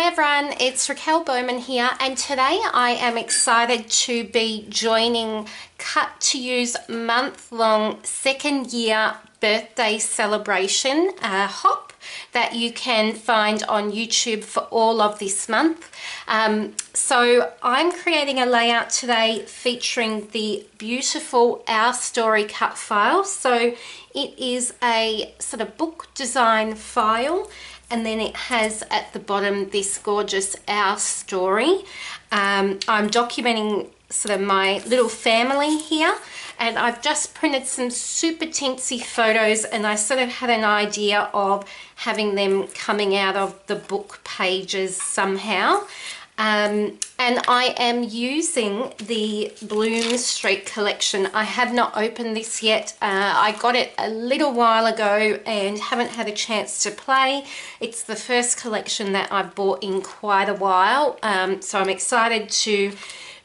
Hi everyone, it's Raquel Bowman here, and today I am excited to be joining Cut to Use month-long second year birthday celebration hop that you can find on YouTube for all of this month. So I'm creating a layout today featuring the beautiful Our Story cut file. So it is a sort of book design file, and then it has at the bottom this gorgeous Our Story. I'm documenting sort of my little family here, and I've just printed some super teensy photos, and I sort of had an idea of having them coming out of the book pages somehow. And I am using the Bloom Street collection. I have not opened this yet. I got it a little while ago and haven't had a chance to play. It's the first collection that I've bought in quite a while, so I'm excited to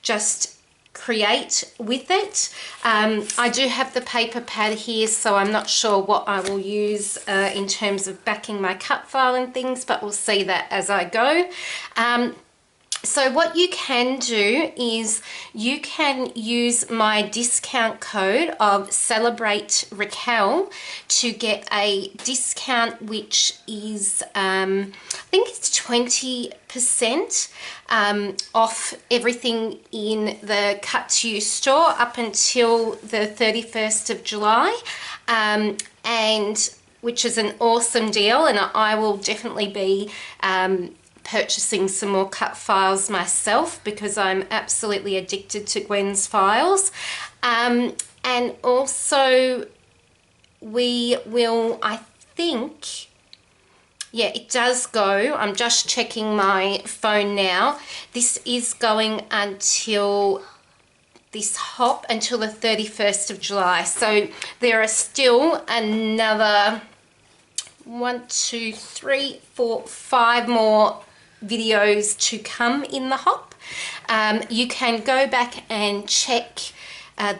just create with it. I do have the paper pad here, so I'm not sure what I will use in terms of backing my cut file and things, but we'll see that as I go. So what you can do is you can use my discount code of Celebrate Raquel to get a discount which is, I think it's 20% off everything in the Cut to Use store up until the 31st of July. And which is an awesome deal, and I will definitely be purchasing some more cut files myself because I'm absolutely addicted to Gwen's files. And also we will, I think, yeah, it does go. I'm just checking my phone now. This is going until this hop until the 31st of July. So there are still another 1, 2, 3, 4, 5 more videos to come in the hop. You can go back and check and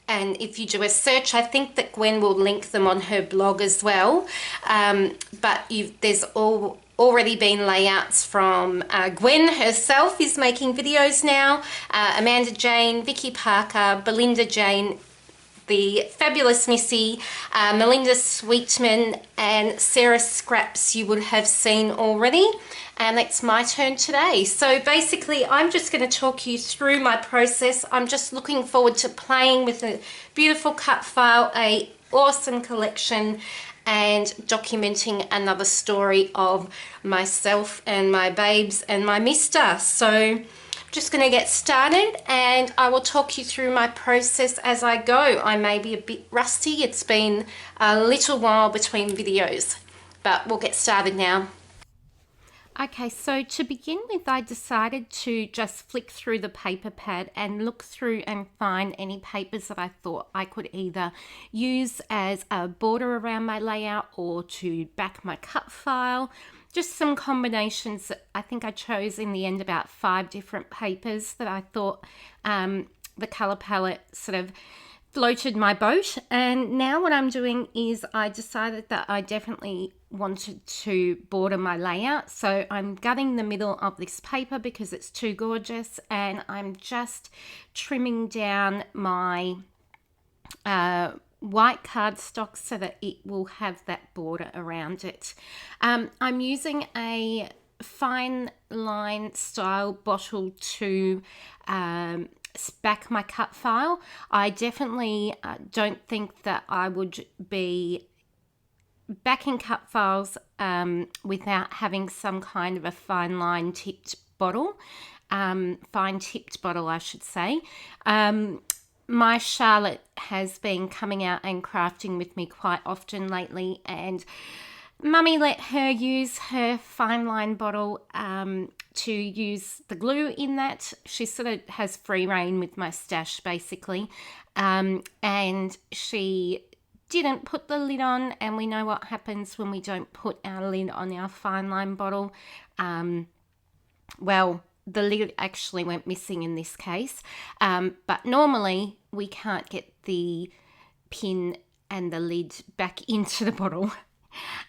if you do a search, I think that Gwen will link them on her blog as well. But there's already been layouts from Gwen herself is making videos now, Amanda Jane, Vicky Parker, Belinda Jane, the fabulous Missy, Melinda Sweetman, and Sarah Scraps you would have seen already, and it's my turn today. So basically I'm just going to talk you through my process. I'm just looking forward to playing with a beautiful cut file, a awesome collection, and documenting another story of myself and my babes and my mister. So just going to get started, and I will talk you through my process as I go. I may be a bit rusty. It's been a little while between videos, but we'll get started now. Okay, so to begin with, I decided to just flick through the paper pad and look through and find any papers that I thought I could either use as a border around my layout or to back my cut file. Just some combinations that I think I chose in the end, about 5 different papers that I thought the colour palette sort of floated my boat. And now what I'm doing is I decided that I definitely wanted to border my layout. So I'm gutting the middle of this paper because it's too gorgeous, and I'm just trimming down my white cardstock so that it will have that border around it. I'm using a fine line style bottle to back my cut file. I definitely don't think that I would be backing cut files without having some kind of a fine line tipped bottle, fine tipped bottle I should say. My Charlotte has been coming out and crafting with me quite often lately, and Mummy let her use her fine line bottle to use the glue in that. She sort of has free reign with my stash basically, and she didn't put the lid on, and we know what happens when we don't put our lid on our fine line bottle. Well, the lid actually went missing in this case, but normally we can't get the pin and the lid back into the bottle.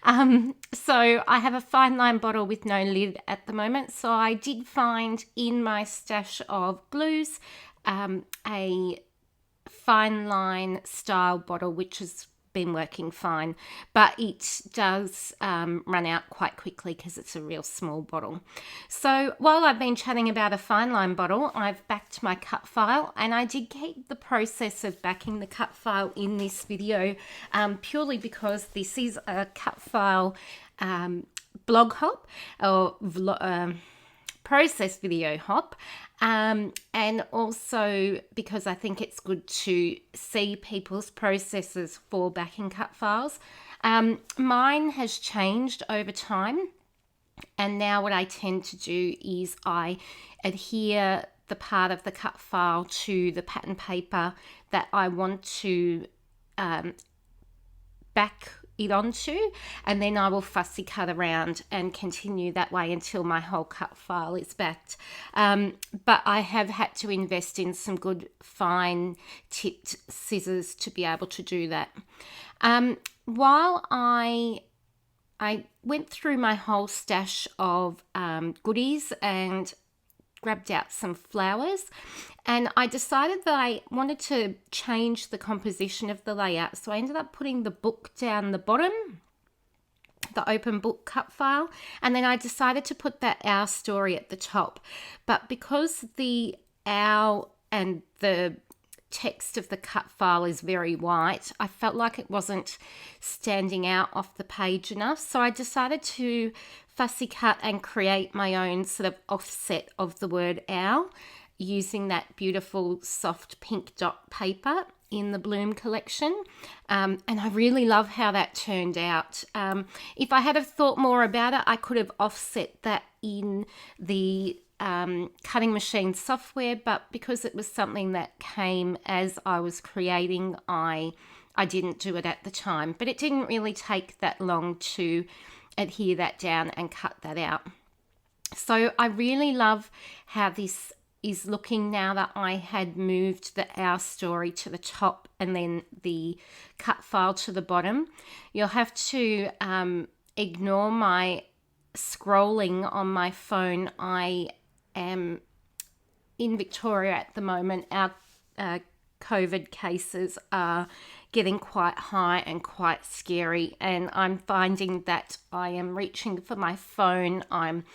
So I have a fine line bottle with no lid at the moment. So I did find in my stash of glues a fine line style bottle, which has been working fine, but it does run out quite quickly because it's a real small bottle. So while I've been chatting about a fine line bottle, I've backed my cut file, and I did keep the process of backing the cut file in this video purely because this is a cut file blog hop or process video hop, and also because I think it's good to see people's processes for backing cut files. Mine has changed over time, and now what I tend to do is I adhere the part of the cut file to the pattern paper that I want to back it onto, and then I will fussy cut around and continue that way until my whole cut file is backed. But I have had to invest in some good fine tipped scissors to be able to do that. While I went through my whole stash of goodies and grabbed out some flowers, and I decided that I wanted to change the composition of the layout. So I ended up putting the book down the bottom, the open book cut file, and then I decided to put that Our Story at the top. But because the owl and the text of the cut file is very white, I felt like it wasn't standing out off the page enough. So I decided to fussy cut and create my own sort of offset of the word owl using that beautiful soft pink dot paper in the Bloom collection. And I really love how that turned out. If I had have thought more about it, I could have offset that in the cutting machine software, but because it was something that came as I was creating, I didn't do it at the time. But it didn't really take that long to adhere that down and cut that out. So I really love how this is looking now that I had moved the Our Story to the top and then the cut file to the bottom. You'll have to ignore my scrolling on my phone. I am in Victoria at the moment. Our COVID cases are getting quite high and quite scary, and I'm finding that I am reaching for my phone. I'm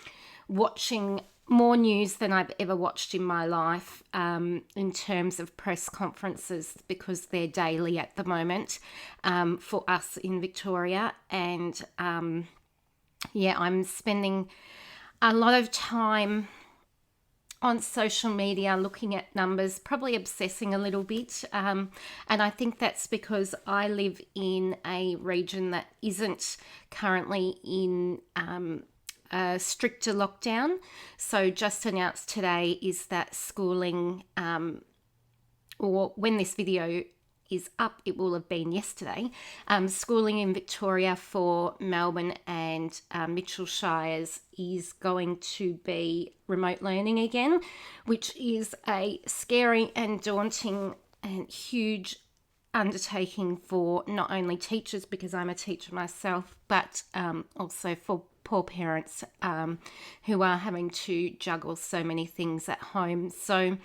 watching more news than I've ever watched in my life in terms of press conferences, because they're daily at the moment for us in Victoria. And I'm spending a lot of time on social media looking at numbers, probably obsessing a little bit. And I think that's because I live in a region that isn't currently in a stricter lockdown. So just announced today is that schooling, or when this video is up, it will have been yesterday, schooling in Victoria for Melbourne and Mitchell Shires is going to be remote learning again, which is a scary and daunting and huge undertaking for not only teachers, because I'm a teacher myself, but also for poor parents who are having to juggle so many things at home. So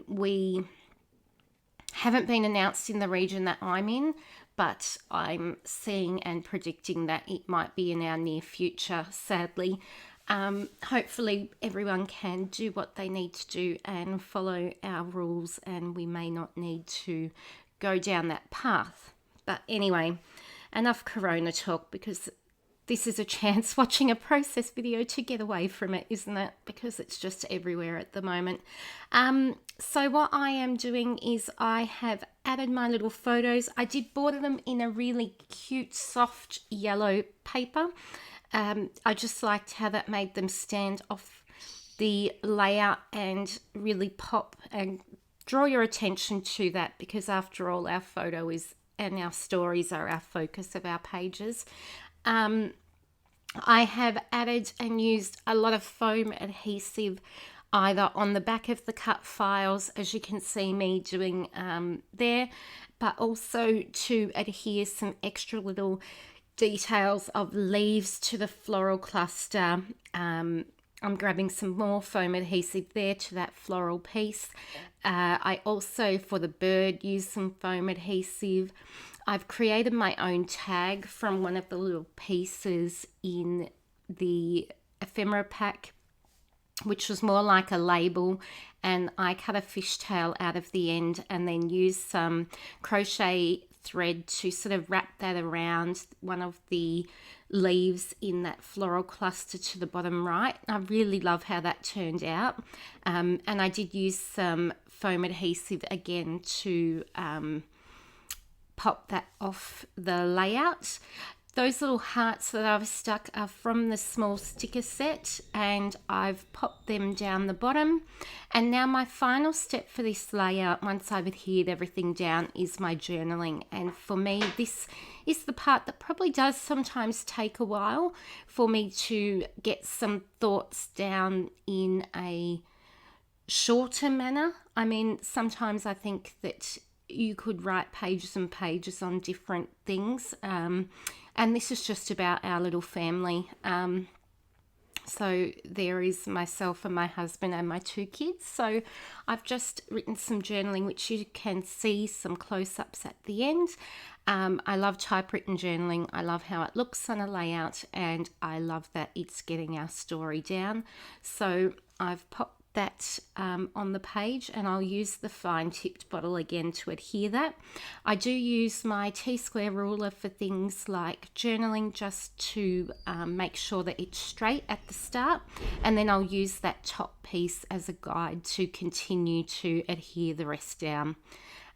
we haven't been announced in the region that I'm in, but I'm seeing and predicting that it might be in our near future, sadly. Hopefully everyone can do what they need to do and follow our rules, and we may not need to go down that path. But anyway, enough Corona talk, because this is a chance, watching a process video, to get away from it, isn't it? Because it's just everywhere at the moment. So what I am doing is I have added my little photos. I did border them in a really cute, soft yellow paper. I just liked how that made them stand off the layout and really pop and draw your attention to that, because after all, our photo is, and our stories are our focus of our pages. I have added and used a lot of foam adhesive either on the back of the cut files, as you can see me doing there, but also to adhere some extra little details of leaves to the floral cluster. I'm grabbing some more foam adhesive there to that floral piece. I also, for the bird, used some foam adhesive. I've created my own tag from one of the little pieces in the ephemera pack, which was more like a label, and I cut a fishtail out of the end and then used some crochet thread to sort of wrap that around one of the leaves in that floral cluster to the bottom right. I really love how that turned out, and I did use some foam adhesive again to pop that off the layout. Those little hearts that I've stuck are from the small sticker set, and I've popped them down the bottom. And now my final step for this layout, once I've adhered everything down, is my journaling. And for me, this is the part that probably does sometimes take a while for me to get some thoughts down in a shorter manner. I mean, sometimes I think that you could write pages and pages on different things, and this is just about our little family. So there is myself and my husband and my 2 kids. So I've just written some journaling, which you can see some close-ups at the end. I love typewritten journaling. I love how it looks on a layout, and I love that it's getting our story down. So I've popped that on the page, and I'll use the fine tipped bottle again to adhere that. I do use my T-square ruler for things like journaling, just to make sure that it's straight at the start, and then I'll use that top piece as a guide to continue to adhere the rest down.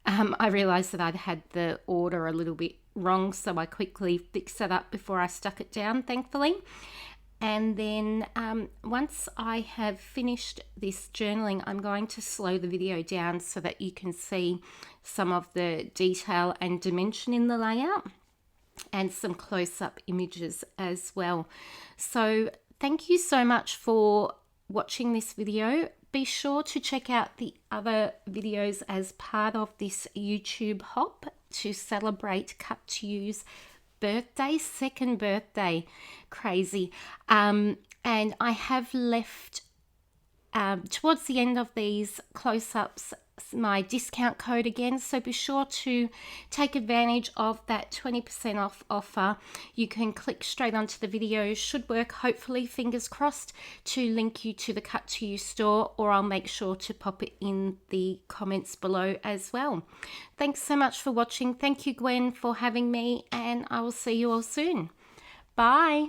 I realised that I'd had the order a little bit wrong, so I quickly fixed that up before I stuck it down, thankfully. And then once I have finished this journaling, I'm going to slow the video down so that you can see some of the detail and dimension in the layout, and some close-up images as well. So thank you so much for watching this video. Be sure to check out the other videos as part of this YouTube hop to celebrate Cut to Use birthday, 2nd birthday. Crazy. And I have left towards the end of these close-ups my discount code again, so be sure to take advantage of that 20% off offer. You can click straight onto the video. Should work, hopefully, fingers crossed, to link you to the Cut to Use store, or I'll make sure to pop it in the comments below as well. Thanks so much for watching. Thank you, Gwen, for having me, and I will see you all soon. Bye.